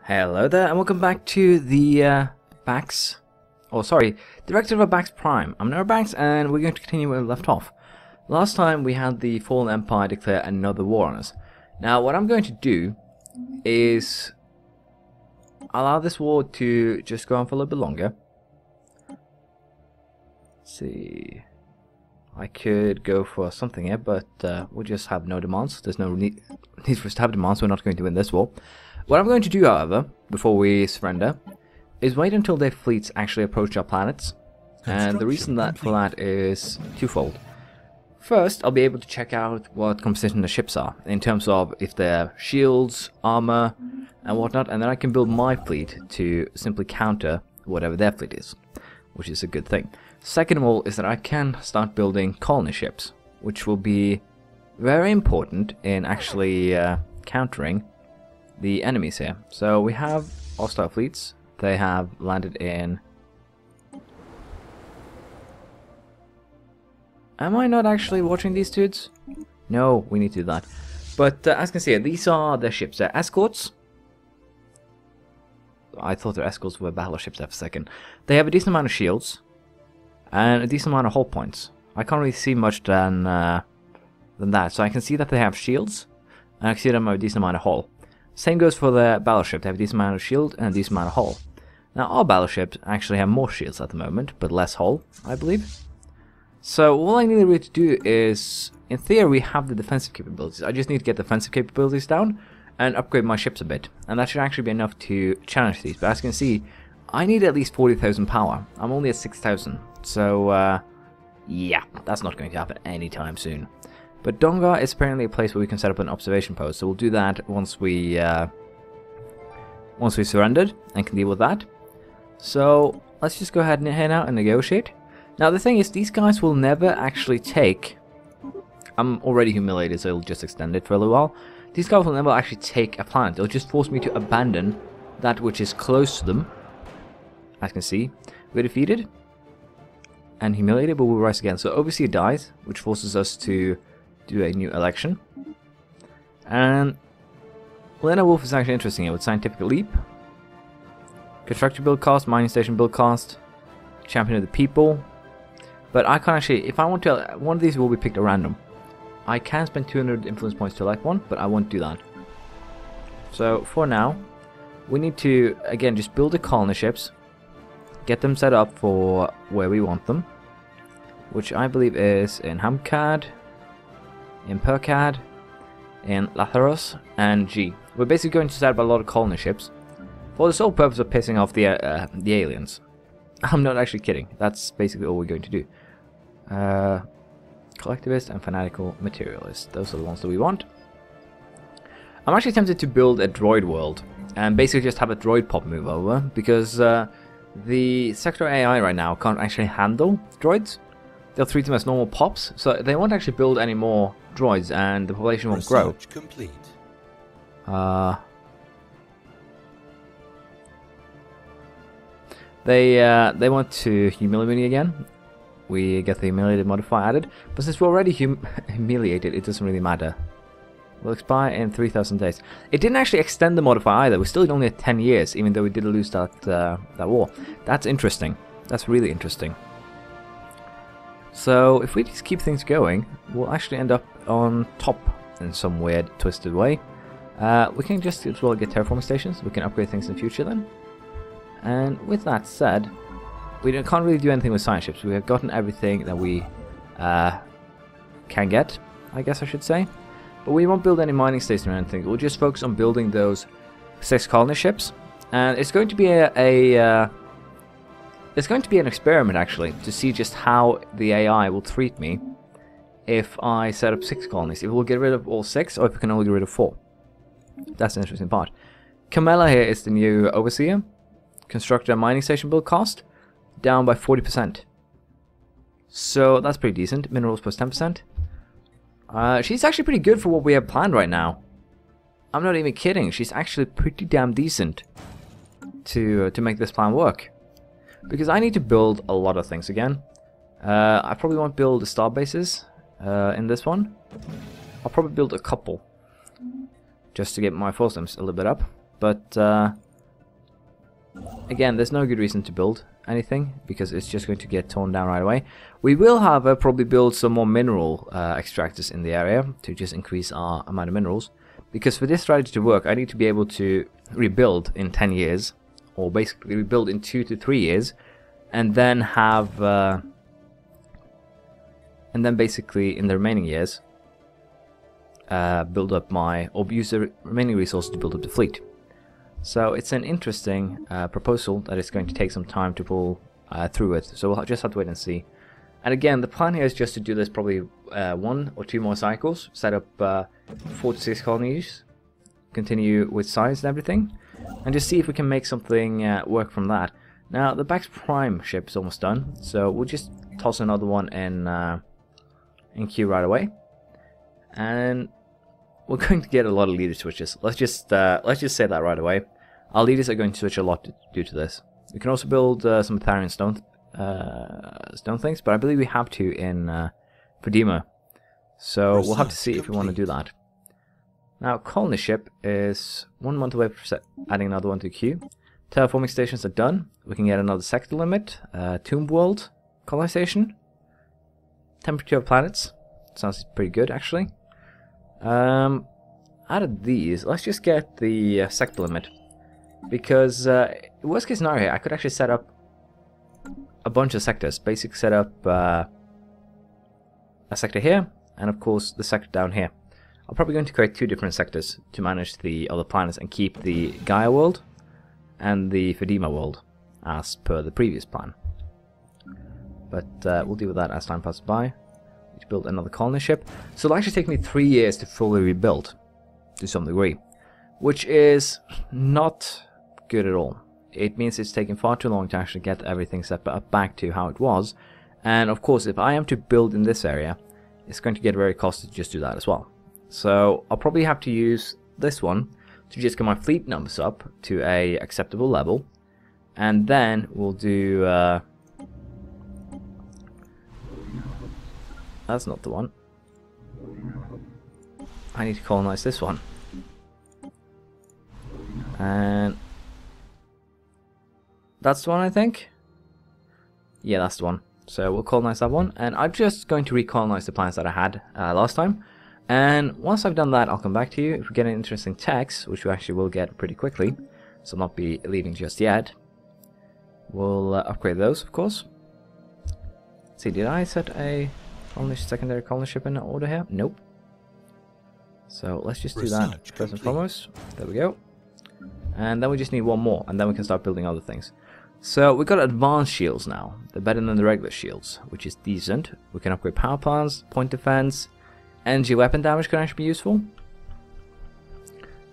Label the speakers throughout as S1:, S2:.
S1: Hello there, and welcome back to the Bax. Oh, sorry, Directorate of Bax Prime. I'm NeroBax, and we're going to continue where we left off. Last time we had the Fallen Empire declare another war on us. Now, what I'm going to do is allow this war to just go on for a little bit longer. Let's see. I could go for something here, but we'll just have no demands. There's no need for us to have demands, so we're not going to win this war. What I'm going to do, however, before we surrender, is wait until their fleets actually approach our planets. And the reason for that is twofold. First, I'll be able to check out what composition the ships are, in terms of if they're shields, armor, and whatnot, and then I can build my fleet to simply counter whatever their fleet is, which is a good thing. Second of all is that I can start building colony ships, which will be very important in actually countering the enemies here. So we have hostile fleets. They have landed in... Am I not actually watching these dudes? No, we need to do that. But as you can see, these are their ships. They're escorts. I thought their escorts were battleships there for a second. They have a decent amount of shields and a decent amount of hull points. I can't really see much than that. So I can see that they have shields, and I can see them have a decent amount of hull. Same goes for the battleship. They have a decent amount of shield and a decent amount of hull. Now, our battleships actually have more shields at the moment, but less hull, I believe. So all I need really to do is, in theory, we have the defensive capabilities. I just need to get the defensive capabilities down and upgrade my ships a bit. And that should actually be enough to challenge these. But as you can see, I need at least 40,000 power. I'm only at 6,000. So, yeah, that's not going to happen anytime soon. But Donga is apparently a place where we can set up an observation post, so we'll do that once we surrendered and can deal with that. So let's just go ahead and head out and negotiate. Now the thing is, these guys will never actually take... I'm already humiliated, so it'll just extend it for a little while. These guys will never actually take a planet. They'll just force me to abandon that which is close to them. As you can see, we're defeated and humiliated, but we'll rise again. So Overseer dies, which forces us to do a new election. And Lena Wolf is actually interesting here with Scientific Leap, Constructor build cost, Mining Station build cost, Champion of the People. But I can't actually, if I want to, one of these will be picked at random. I can spend 200 influence points to elect one, but I won't do that. So for now, we need to, again, just build the colony ships, get them set up for where we want them, which I believe is in Hamcad, in Percad, in Latharos, and G. We're basically going to set up a lot of colony ships for the sole purpose of pissing off the aliens. I'm not actually kidding. That's basically all we're going to do. Collectivist and fanatical materialist. Those are the ones that we want. I'm actually tempted to build a droid world and basically just have a droid pop move over, because the sector AI right now can't actually handle droids. They'll treat them as normal pops, so they won't actually build any more droids, and the population won't grow.
S2: Complete.
S1: They want to humiliate me again. We get the humiliated modifier added, but since we're already humiliated, it doesn't really matter. Will expire in 3,000 days. It didn't actually extend the modifier either. We're still only at 10 years, even though we did lose that war. That's interesting. That's really interesting. So if we just keep things going, we'll actually end up on top in some weird, twisted way. We can just as well get terraforming stations. We can upgrade things in the future then. And with that said, we can't really do anything with science ships. We have gotten everything that we can get, I guess I should say. But we won't build any mining stations or anything. We'll just focus on building those 6 colony ships. And it's going to be it's going to be an experiment, actually, to see just how the AI will treat me if I set up 6 colonies. If we'll get rid of all 6, or if we can only get rid of 4. That's the interesting part. Camella here is the new Overseer. Constructed a mining station build cost, down by 40%. So that's pretty decent. Minerals plus 10%. She's actually pretty good for what we have planned right now. I'm not even kidding. She's actually pretty damn decent to make this plan work. Because I need to build a lot of things again. I probably won't build the star bases in this one. I'll probably build a couple just to get my force a little bit up. But again, there's no good reason to build anything because it's just going to get torn down right away. We will, however, probably build some more mineral extractors in the area to just increase our amount of minerals. Because for this strategy to work, I need to be able to rebuild in 10 years, or basically rebuild in 2 to 3 years, and then have, and then basically in the remaining years, build up my, or use the remaining resources to build up the fleet. So it's an interesting proposal that is going to take some time to pull through it. So we'll just have to wait and see. And again, the plan here is just to do this probably 1 or 2 more cycles, set up 4 to 6 colonies, continue with science and everything, and just see if we can make something work from that. Now, the Bax Prime ship is almost done, so we'll just toss another one in queue right away. And we're going to get a lot of leader switches. Let's just say that right away. Our leaders are going to switch a lot due to this. We can also build some Tharian stone things, but I believe we have to in Fedima. So we'll have to see if we want to do that. Now, colony ship is 1 month away from adding another one to queue. Terraforming stations are done. We can get another sector limit. Tomb world colonization. Temperature of planets. Sounds pretty good, actually. Out of these, let's just get the sector limit. Because, worst case scenario here, I could actually set up a bunch of sectors. Basically set up a sector here, and of course the sector down here. I'm probably going to create 2 different sectors to manage the other planets and keep the Gaia world and the Fedima world as per the previous plan. But we'll deal with that as time passes by. Need to build another colony ship. So it'll actually take me 3 years to fully rebuild to some degree, which is not good at all. It means it's taking far too long to actually get everything set up back to how it was. And of course, if I am to build in this area, it's going to get very costly to just do that as well. So I'll probably have to use this one to just get my fleet numbers up to a acceptable level. And then we'll do... that's not the one. I need to colonize this one. And... that's the one, I think? Yeah, that's the one. So we'll colonize that one. And I'm just going to recolonize the planets that I had last time. And once I've done that, I'll come back to you. If we get an interesting text, which we actually will get pretty quickly, so I'll not be leaving just yet, we'll upgrade those, of course. Let's see, did I set a secondary colony ship in order here? Nope. So let's just do that first and foremost. There we go. And then we just need 1 more, and then we can start building other things. So we've got advanced shields now. They're better than the regular shields, which is decent. We can upgrade power plants, point defense, energy weapon damage can actually be useful.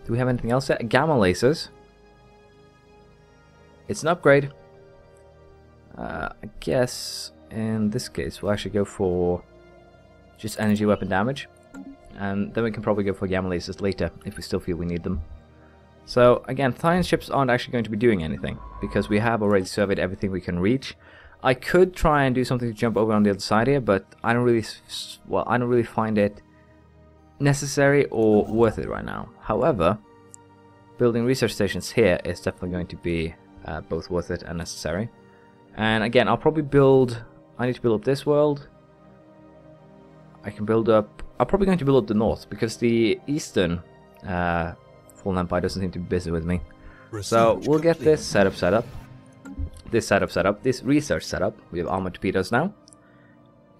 S1: Do we have anything else yet? Gamma lasers. It's an upgrade. I guess in this case we'll actually go for just energy weapon damage. And then we can probably go for gamma lasers later if we still feel we need them. So again, Tharian ships aren't actually going to be doing anything because we have already surveyed everything we can reach. I could try and do something to jump over on the other side here, but I don't really find it necessary or worth it right now. However, building research stations here is definitely going to be both worth it and necessary. And again, I'll probably build... I need to build up this world. I can build up... I'm probably going to build up the north because the eastern Fallen Empire doesn't seem to be busy with me. So we'll get this setup set up. This setup set up. This research setup. We have armored torpedoes now.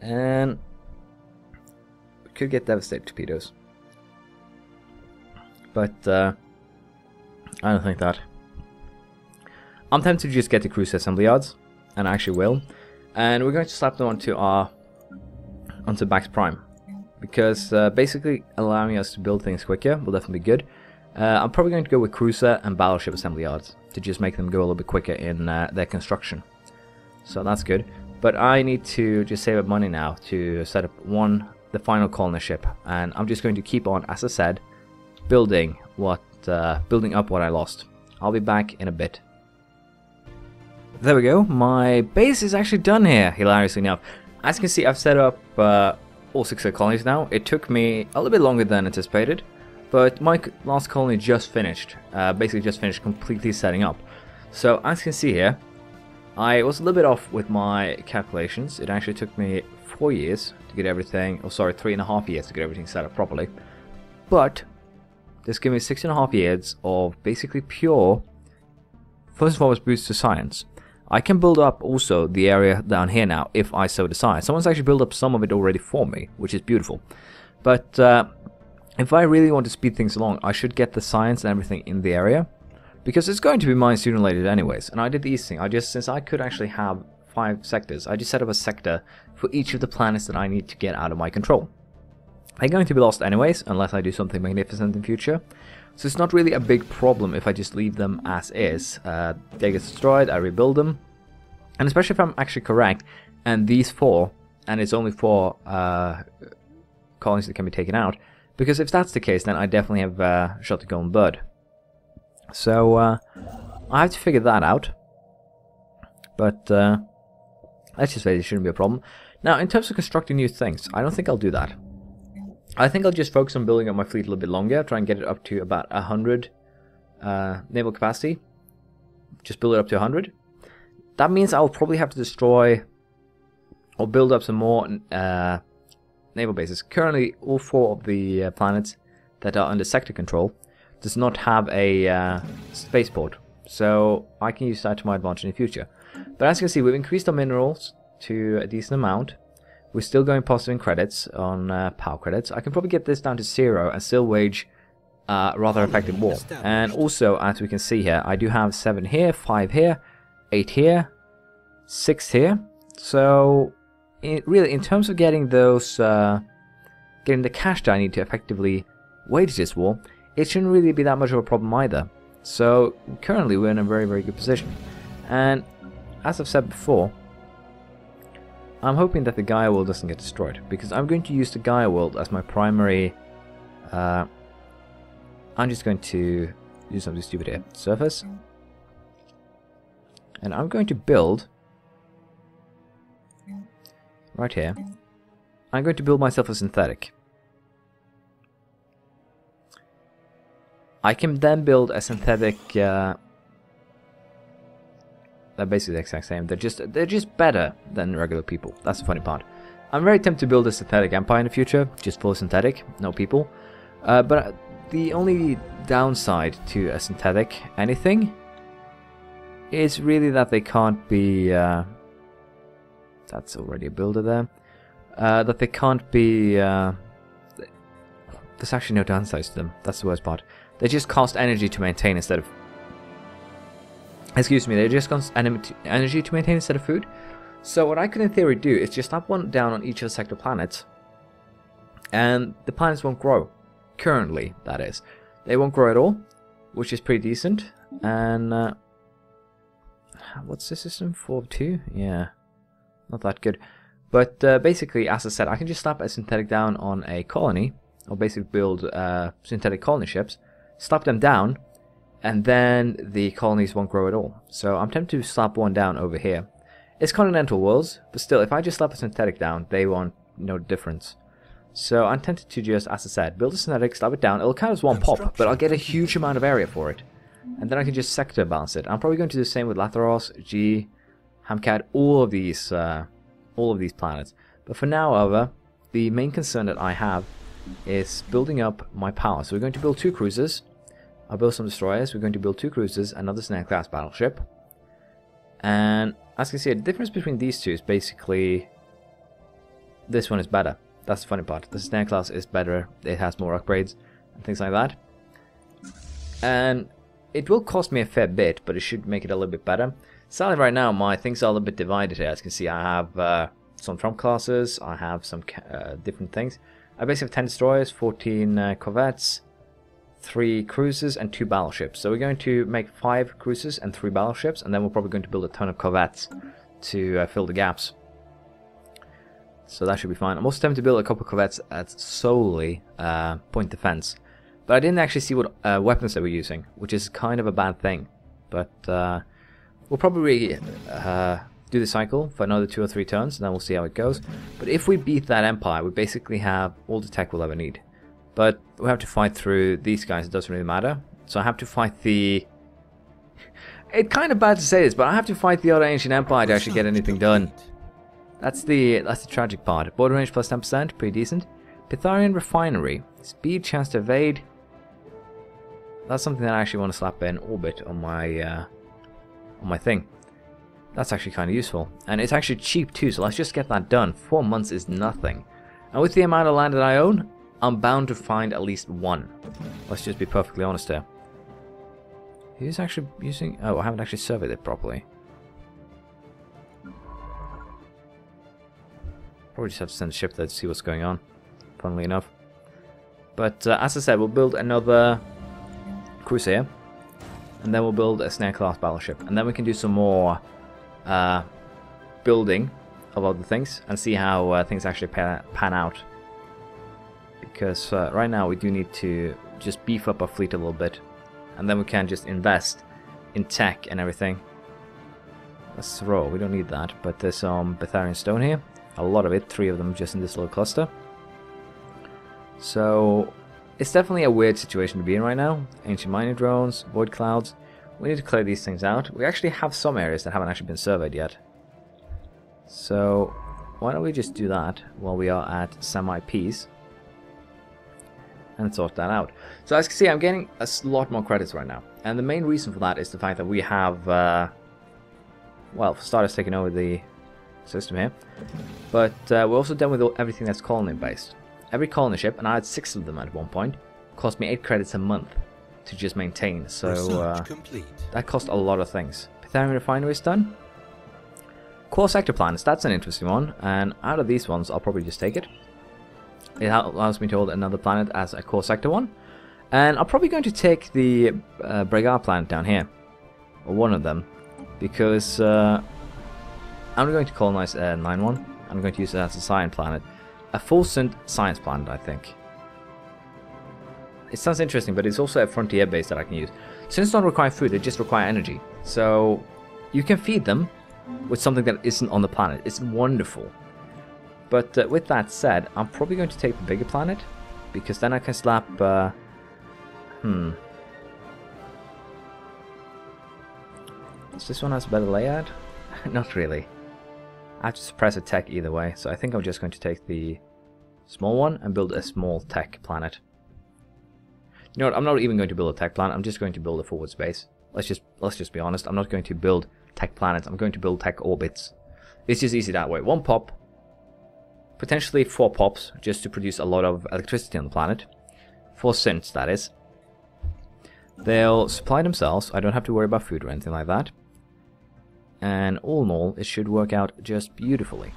S1: And we could get devastated torpedoes. But I don't think that. I'm tempted to just get the Crusader assembly yards. And I actually will. And we're going to slap them onto Bax Prime. Because basically allowing us to build things quicker will definitely be good. I'm probably going to go with Cruiser and Battleship assembly yards to just make them go a little bit quicker in their construction. So that's good. But I need to just save up money now to set up the final colony ship. And I'm just going to keep on, as I said, building up what I lost. I'll be back in a bit. There we go. My base is actually done here, hilariously enough. As you can see, I've set up all 6 colonies now. It took me a little bit longer than anticipated. But my last colony just finished, basically just finished completely setting up. So as you can see here, I was a little bit off with my calculations. It actually took me 4 years to get everything, oh sorry, 3.5 years to get everything set up properly. But this gave me 6.5 years of basically pure, first of all, boost to science. I can build up also the area down here now if I so decide. Someone's actually built up some of it already for me, which is beautiful. But if I really want to speed things along, I should get the science and everything in the area, because it's going to be mine sooner or later anyways. And I did the east thing. Since I could actually have 5 sectors, I just set up a sector for each of the planets that I need to get out of my control. They're going to be lost anyways, unless I do something magnificent in future. So it's not really a big problem if I just leave them as is. They get destroyed, I rebuild them. And especially if I'm actually correct, and these 4, and it's only 4 colonies that can be taken out. Because if that's the case, then I definitely have shot the golden bird. So I have to figure that out. But let's just say it shouldn't be a problem. Now, in terms of constructing new things, I don't think I'll do that. I think I'll just focus on building up my fleet a little bit longer, try and get it up to about 100 naval capacity. Just build it up to 100. That means I'll probably have to destroy or build up some more naval bases. Currently, all 4 of the planets that are under sector control does not have a spaceport, so I can use that to my advantage in the future. But as you can see, we've increased our minerals to a decent amount. We're still going positive in credits on power credits. I can probably get this down to 0 and still wage rather effective war. And also, as we can see here, I do have 7 here, 5 here, 8 here, 6 here. So, really, in terms of getting those, getting the cash that I need to effectively wage this war, it shouldn't really be that much of a problem either. So, currently, we're in a very, very good position. And as I've said before, I'm hoping that the Gaia world doesn't get destroyed, because I'm going to use the Gaia world as my primary. I'm just going to do something stupid here. Surface. And I'm going to build right here. I'm going to build myself a synthetic. I can then build a synthetic. They're basically the exact same. They're just better than regular people. That's the funny part. I'm very tempted to build a synthetic empire in the future, just full synthetic, no people. But the only downside to a synthetic anything is really that they can't be. That's already a builder there. That they can't be. There's actually no downsides to them. That's the worst part. They just cost energy to maintain instead of. Excuse me, they just cost energy to maintain instead of food. So what I could in theory do is just slap one down on each of the sector planets, and the planets won't grow. Currently, that is. They won't grow at all, which is pretty decent. And what's the system? 4-2? Yeah, not that good. But basically, as I said, I can just slap a synthetic down on a colony, or basically build synthetic colony ships, slap them down, and then the colonies won't grow at all. So I'm tempted to slap one down over here. It's continental worlds, but still, if I just slap a synthetic down, they won't know the difference. So I'm tempted to just, as I said, build a synthetic, slap it down. It'll count as one pop, but I'll get a huge amount of area for it. And then I can just sector balance it. I'm probably going to do the same with Latharos, G, Hamcat, all of these planets. But for now, however, the main concern that I have is building up my power. So we're going to build 2 cruisers. I'll build some destroyers. We're going to build 2 cruisers, another Snake-class battleship. And as you can see, the difference between these two is basically this one is better. That's the funny part. The Snake-class is better. It has more upgrades and things like that. And it will cost me a fair bit, but it should make it a little bit better. Sadly, right now, my things are a little bit divided here. As you can see, I have some Trump classes. I have some different things. I basically have 10 destroyers, 14 corvettes, 3 cruisers and 2 battleships. So we're going to make 5 cruisers and 3 battleships, and then we're probably going to build a ton of corvettes to fill the gaps. So that should be fine. I'm also tempted to build a couple of corvettes at solely point defense. But I didn't actually see what weapons they were using, which is kind of a bad thing. But we'll probably do the cycle for another 2 or 3 turns, and then we'll see how it goes. But if we beat that empire, we basically have all the tech we'll ever need. But we have to fight through these guys. It doesn't really matter. So I have to fight the... It's kind of bad to say this, but I have to fight the other ancient empire to actually get anything done. That's the tragic part. Border range plus 10%, pretty decent. Pytharian refinery, speed, chance to evade. That's something that I actually want to slap in orbit on my thing. That's actually kind of useful, and it's actually cheap too. So let's just get that done. 4 months is nothing, and with the amount of land that I own, I'm bound to find at least one. Let's just be perfectly honest here. Who's actually using... Oh, I haven't actually surveyed it properly. Probably just have to send a ship there to see what's going on, funnily enough. But as I said, we'll build another Crusader, and then we'll build a Snare-class battleship. And then we can do some more building of other things and see how things actually pan out. Because right now we do need to just beef up our fleet a little bit. And then we can just invest in tech and everything. Let's throw. We don't need that. But there's some Pytharian stone here. A lot of it. 3 of them just in this little cluster. So it's definitely a weird situation to be in right now. Ancient mining drones, void clouds. We need to clear these things out. We actually have some areas that haven't actually been surveyed yet. So why don't we just do that while we are at semi-peace. And sort that out. So as you can see, I'm getting a lot more credits right now. And the main reason for that is the fact that we have, well, for starters, taken over the system here. But we're also done with everything that's colony based. Every colony ship, and I had 6 of them at one point, cost me 8 credits a month to just maintain. So that cost a lot of things. Pytharian refinery is done. Core sector planets, that's an interesting one. And out of these ones, I'll probably just take it. It allows me to hold another planet as a core sector one. And I'm probably going to take the Bregar planet down here. Or one of them. Because I'm going to colonize 9-1. I'm going to use it as a science planet. A full science planet, I think. It sounds interesting, but it's also a frontier base that I can use. Since they don't require food, they just require energy. So you can feed them with something that isn't on the planet. It's wonderful. But with that said, I'm probably going to take the bigger planet, because then I can slap... Does this one has a better layout? Not really. I have to suppress a tech either way, so I think I'm just going to take the small one and build a small tech planet. You know what, I'm not even going to build a tech planet, I'm just going to build a forward space. Let's just be honest, I'm not going to build tech planets, I'm going to build tech orbits. It's just easy that way. 1 pop. Potentially 4 pops, just to produce a lot of electricity on the planet. 4 synths, that is. They'll supply themselves, I don't have to worry about food or anything like that. And all in all, it should work out just beautifully.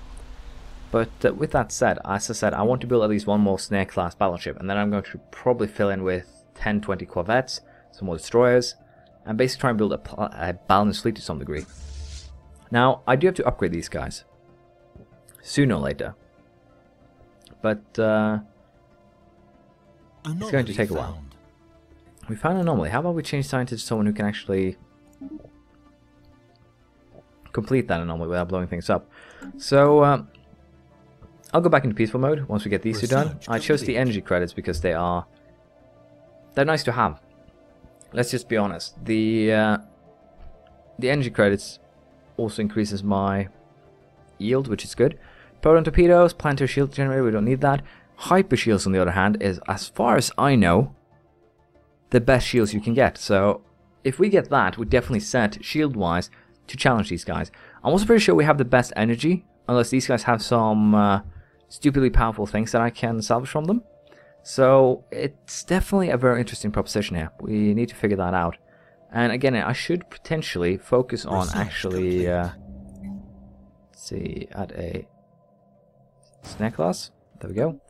S1: But with that said, as I said, I want to build at least 1 more Snare-class battleship. And then I'm going to probably fill in with 10-20 corvettes, some more destroyers, and basically try and build a balanced fleet to some degree. Now, I do have to upgrade these guys. Sooner or later. But it's going to take a while. We found an anomaly. How about we change scientist to someone who can actually complete that anomaly without blowing things up? So I'll go back into peaceful mode once we get these 2 done. I chose the energy credits because they're nice to have. Let's just be honest. The energy credits also increases my yield, which is good. Proton torpedoes, planetary shield generator, we don't need that. Hyper shields, on the other hand, is, as far as I know, the best shields you can get. So if we get that, we're definitely set, shield-wise, to challenge these guys. I'm also pretty sure we have the best energy, unless these guys have some stupidly powerful things that I can salvage from them. So it's definitely a very interesting proposition here. We need to figure that out. And again, I should potentially focus on actually... let's see, add a Snare class. There we go.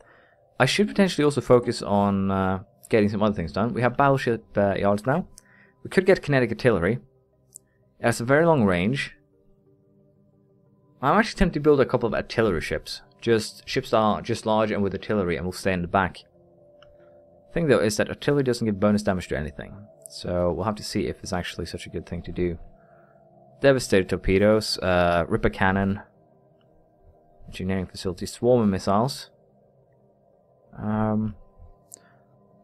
S1: I should potentially also focus on getting some other things done. We have battleship yards now. We could get kinetic artillery. It has a very long range. I'm actually tempted to build a couple of artillery ships. Just ships that are just large and with artillery and will stay in the back. The thing though is that artillery doesn't give bonus damage to anything. So we'll have to see if it's actually such a good thing to do. Devastator torpedoes, Ripper cannon, engineering facility, swarmer missiles.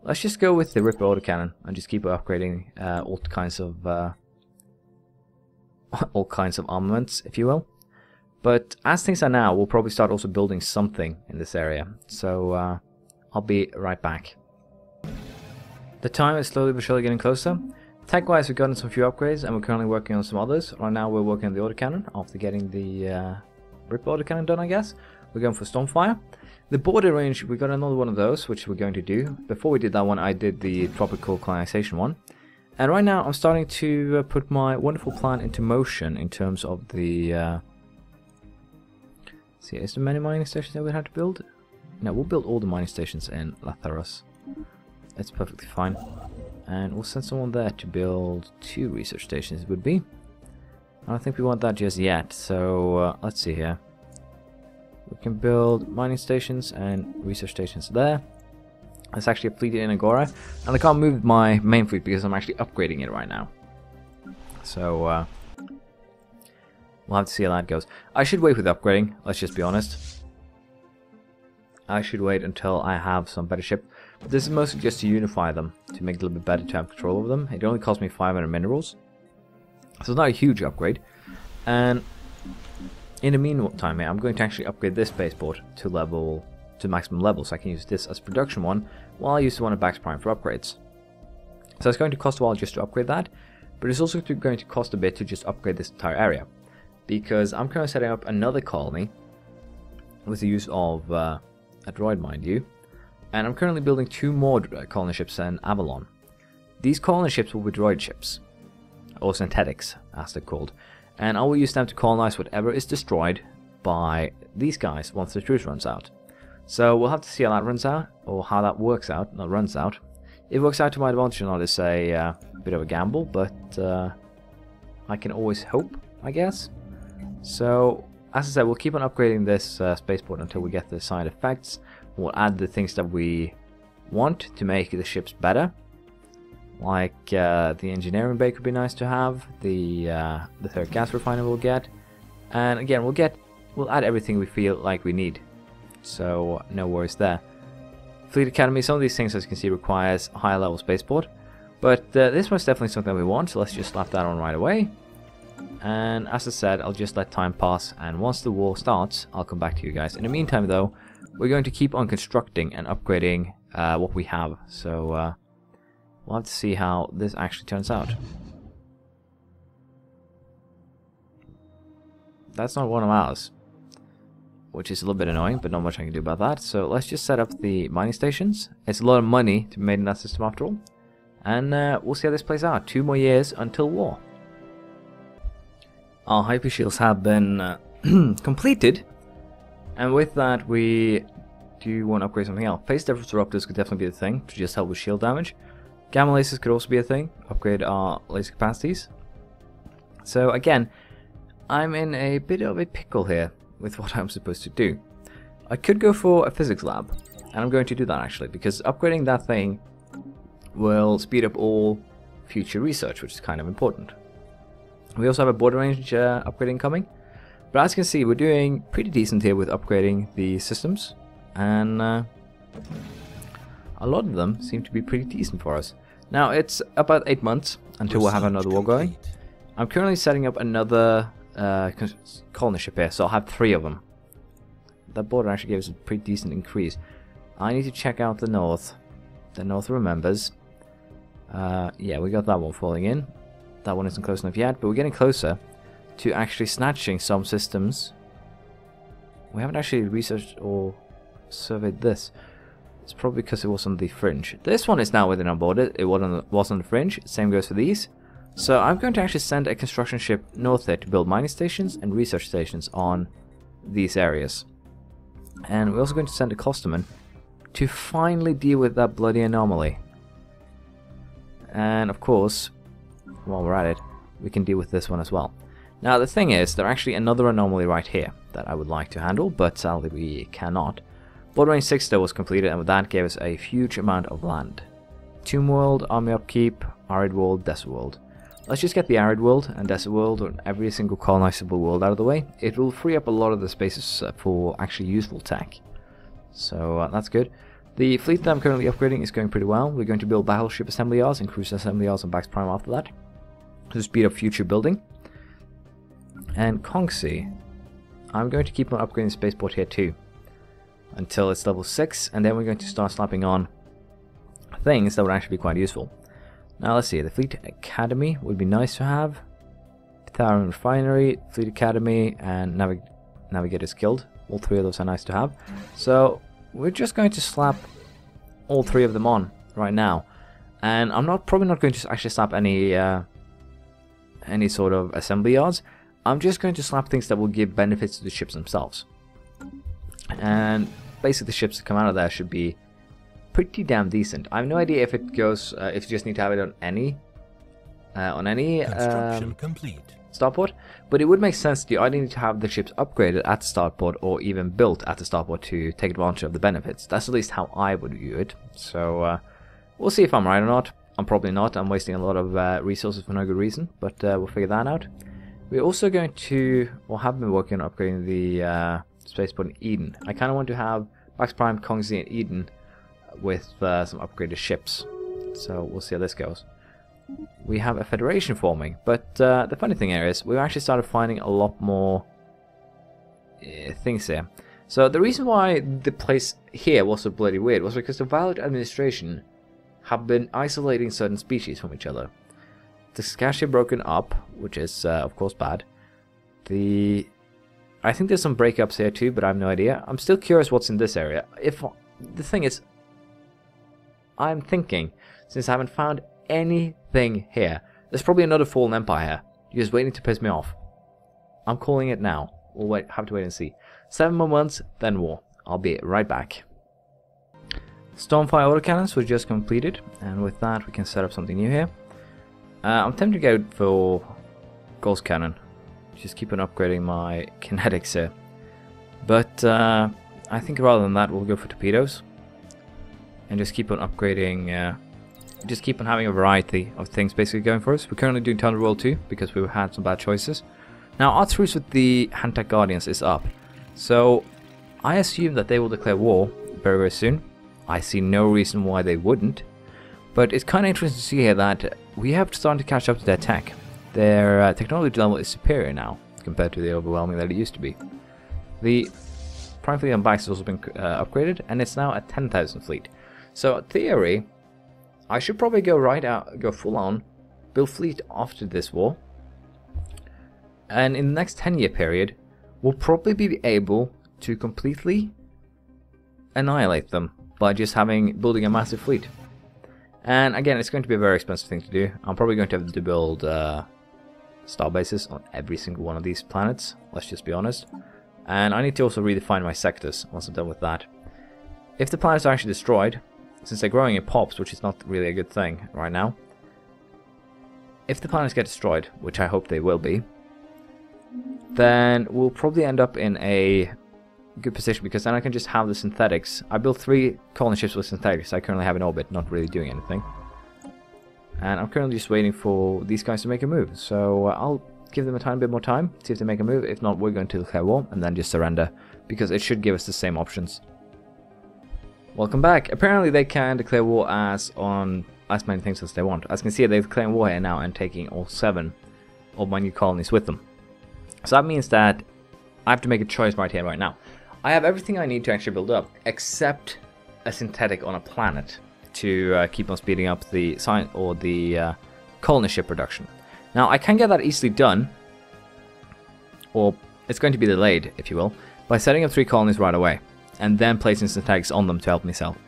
S1: Let's just go with the Ripper autocannon and just keep upgrading all kinds of all kinds of armaments, if you will. But as things are now, we'll probably start also building something in this area. So I'll be right back. The time is slowly but surely getting closer. Tech-wise, we've gotten some few upgrades, and we're currently working on some others. Right now, we're working on the autocannon after getting the Rip autocannon done, I guess. We're going for Stormfire. The border range, we got another one of those, which we're going to do. Before we did that one, I did the tropical colonization one. And right now, I'm starting to put my wonderful plan into motion in terms of the... see, is there many mining stations that we have to build? No, we'll build all the mining stations in Latharos. It's perfectly fine. And we'll send someone there to build 2 research stations, it would be. I don't think we want that just yet, so let's see here. We can build mining stations and research stations there. There's actually a fleet in Agora, and I can't move my main fleet because I'm actually upgrading it right now. So we'll have to see how that goes. I should wait with upgrading, let's just be honest. I should wait until I have some better ship. But this is mostly just to unify them, to make it a little bit better to have control over them. It only cost me 500 minerals. So it's not a huge upgrade. And in the meantime, I'm going to actually upgrade this spaceport to maximum level, so I can use this as production one, while I use the one at Bax Prime for upgrades. So it's going to cost a while just to upgrade that, but it's also going to cost a bit to just upgrade this entire area. Because I'm currently setting up another colony, with the use of a droid, mind you. And I'm currently building 2 more colony ships in Avalon. These colony ships will be droid ships, or synthetics, as they're called. And I will use them to colonize whatever is destroyed by these guys once the truce runs out. So we'll have to see how that runs out, or how that works out, not runs out. If it works out to my advantage or not is a bit of a gamble, but I can always hope, I guess. So, as I said, we'll keep on upgrading this spaceport until we get the side effects. We'll add the things that we want to make the ships better. Like the engineering bay could be nice to have. The 3rd gas refiner we'll get. And again, we'll add everything we feel like we need. So, no worries there. Fleet Academy, some of these things, as you can see, requires a higher level spaceport. But this one's definitely something we want, so let's just slap that on right away. And as I said, I'll just let time pass, and once the war starts, I'll come back to you guys. In the meantime, though, we're going to keep on constructing and upgrading what we have. So we'll have to see how this actually turns out. That's not one of ours, which is a little bit annoying, but not much I can do about that. So let's just set up the mining stations. It's a lot of money to be made in that system after all. And we'll see how this plays out. 2 more years until war. Our hyper shields have been completed, and with that we do want to upgrade something else. Phase disruptors could definitely be the thing to just help with shield damage. Gamma lasers could also be a thing, upgrade our laser capacities. So again, I'm in a bit of a pickle here with what I'm supposed to do. I could go for a physics lab, and I'm going to do that actually, because upgrading that thing will speed up all future research, which is kind of important. We also have a border range upgrading coming, but as you can see, we're doing pretty decent here with upgrading the systems, and a lot of them seem to be pretty decent for us. Now it's about 8 months until we'll have another war going. I'm currently setting up another colony ship here, so I'll have 3 of them. That border actually gave us a pretty decent increase. I need to check out the north. The north remembers. Yeah, we got that one falling in. That one isn't close enough yet, but we're getting closer to actually snatching some systems. We haven't actually researched or surveyed this. It's probably because it was on the fringe. This one is now within our border. It was on the fringe. Same goes for these. So I'm going to actually send a construction ship north there to build mining stations and research stations on these areas. And we're also going to send a Klosterman to finally deal with that bloody anomaly. And of course, while we're at it, we can deal with this one as well. Now the thing is, there's actually another anomaly right here that I would like to handle, but sadly we cannot. Border Range 6 though was completed, and with that gave us a huge amount of land. Tomb World, Army Upkeep, Arid World, Desert World. Let's just get the Arid World and Desert World, or every single colonizable world, out of the way. It will free up a lot of the spaces for actually useful tech. So that's good. The fleet that I'm currently upgrading is going pretty well. We're going to build battleship assembly yards and cruiser assembly yards on Bax Prime after that, to speed up future building. And Kongsi, I'm going to keep on upgrading the spaceport here too, until it's level 6, and then we're going to start slapping on things that would actually be quite useful. Now let's see, the Fleet Academy would be nice to have. Tharan Refinery, Fleet Academy, and Navigator's Guild. All 3 of those are nice to have. So we're just going to slap all 3 of them on right now. And I'm probably not going to actually slap any sort of assembly yards. I'm just going to slap things that will give benefits to the ships themselves. And basically the ships that come out of there should be pretty damn decent. I have no idea if it goes, if you just need to have it on any
S2: construction complete
S1: starport, but it would make sense to either need to have the ships upgraded at the starport or even built at the starport to take advantage of the benefits. That's at least how I would view it. So we'll see if I'm right or not. I'm probably not. I'm wasting a lot of resources for no good reason, but we'll figure that out. We're also going to, or have been working on upgrading the spaceport in Eden. I kind of want to have Bax Prime, Kongsi, and Eden with some upgraded ships. So we'll see how this goes. We have a federation forming, but the funny thing here is we've actually started finding a lot more things here. So the reason why the place here was so bloody weird was because the Violet administration have been isolating certain species from each other. The Skash are broken up, which is of course bad. I think there's some breakups here too, but I have no idea. I'm still curious what's in this area. The thing is, I'm thinking, since I haven't found anything here, there's probably another fallen empire here. You're just waiting to piss me off. I'm calling it now. We'll have to wait and see. 7 more months, then war. I'll be right back. Stormfire autocannons was just completed, and with that we can set up something new here. I'm tempted to go for Ghost Cannon. Just keep on upgrading my kinetics here. But I think rather than that we'll go for torpedoes. And just keep on upgrading, just keep on having a variety of things basically going for us. We're currently doing Thunder Roll 2 because we've had some bad choices. Now our truce with the Hantak Guardians is up. So I assume that they will declare war very, very soon. I see no reason why they wouldn't. But it's kind of interesting to see here that we have started to catch up to their tech. Their technology level is superior now compared to the overwhelming that it used to be. The Prime Fleet on Bax has also been upgraded, and it's now at 10,000 fleet. So in theory, I should probably go full on, build fleet after this war. And in the next 10-year period, we'll probably be able to completely annihilate them by just building a massive fleet. And again, it's going to be a very expensive thing to do. I'm probably going to have to build star bases on every single one of these planets, let's just be honest. And I need to also redefine my sectors once I'm done with that. If the planets are actually destroyed, since they're growing in pops, which is not really a good thing right now, if the planets get destroyed, which I hope they will be, then we'll probably end up in a good position, because then I can just have the synthetics. I built 3 colony ships with synthetics I currently have in orbit, not really doing anything. And I'm currently just waiting for these guys to make a move. So I'll give them a tiny bit more time, see if they make a move. If not, we're going to declare war and then just surrender, because it should give us the same options. Welcome back. Apparently they can declare war on as many things as they want. As you can see, they're declaring war here now and taking all 7 of my new colonies with them. So that means that I have to make a choice right here, right now. I have everything I need to actually build up, except a synthetic on a planet to keep on speeding up the colony ship production. Now I can get that easily done, or it's going to be delayed, if you will, by setting up 3 colonies right away, and then placing synthetics on them to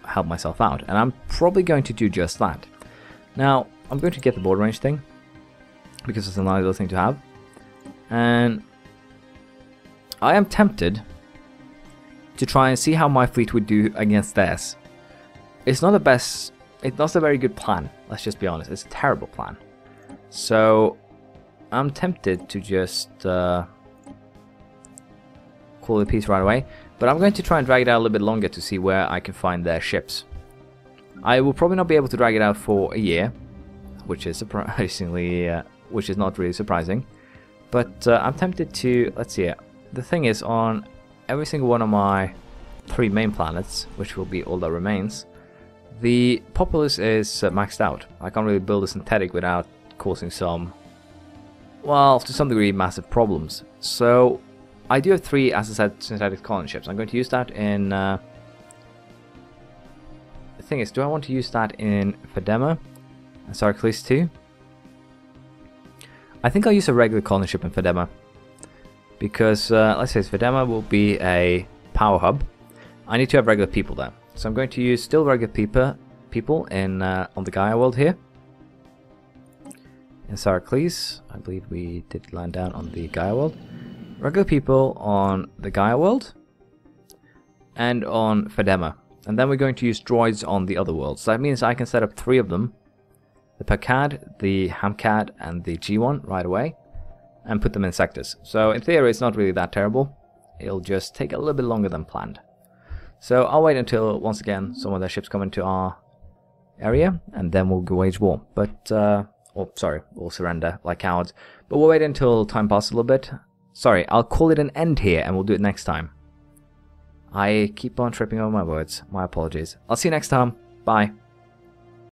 S1: help myself out. And I'm probably going to do just that. Now I'm going to get the border range thing, because it's a nice little thing to have, and I am tempted to try and see how my fleet would do against theirs. It's not the best, it's not a very good plan, let's just be honest. It's a terrible plan. So I'm tempted to just call it a piece right away, but I'm going to try and drag it out a little bit longer to see where I can find their ships. I will probably not be able to drag it out for a year, which is surprisingly, which is not really surprising. But I'm tempted to, let's see, the thing is, on every single one of my 3 main planets, which will be all that remains, the populace is maxed out. I can't really build a synthetic without causing some well, to some degree, massive problems. So, I do have 3, as I said, synthetic colony ships. I'm going to use that in... the thing is, do I want to use that in Fedema and Sarklis too? I think I'll use a regular colony ship in Fedema. Because, let's say Fedema will be a power hub. I need to have regular people there. So I'm going to use still regular people in on the Gaia world here. In Sarklis, I believe we did land down on the Gaia world. Regular people on the Gaia world. And on Fedema. And then we're going to use droids on the other worlds. So that means I can set up 3 of them. The Pakad, the Hamcad, and the G1 right away. And put them in sectors. So in theory it's not really that terrible. It'll just take a little bit longer than planned. So I'll wait until, once again, some of their ships come into our area. And then we'll go wage war. But, we'll surrender like cowards. But we'll wait until time passes a little bit. Sorry, I'll call it an end here and we'll do it next time. I keep on tripping over my words. My apologies. I'll see you next time. Bye.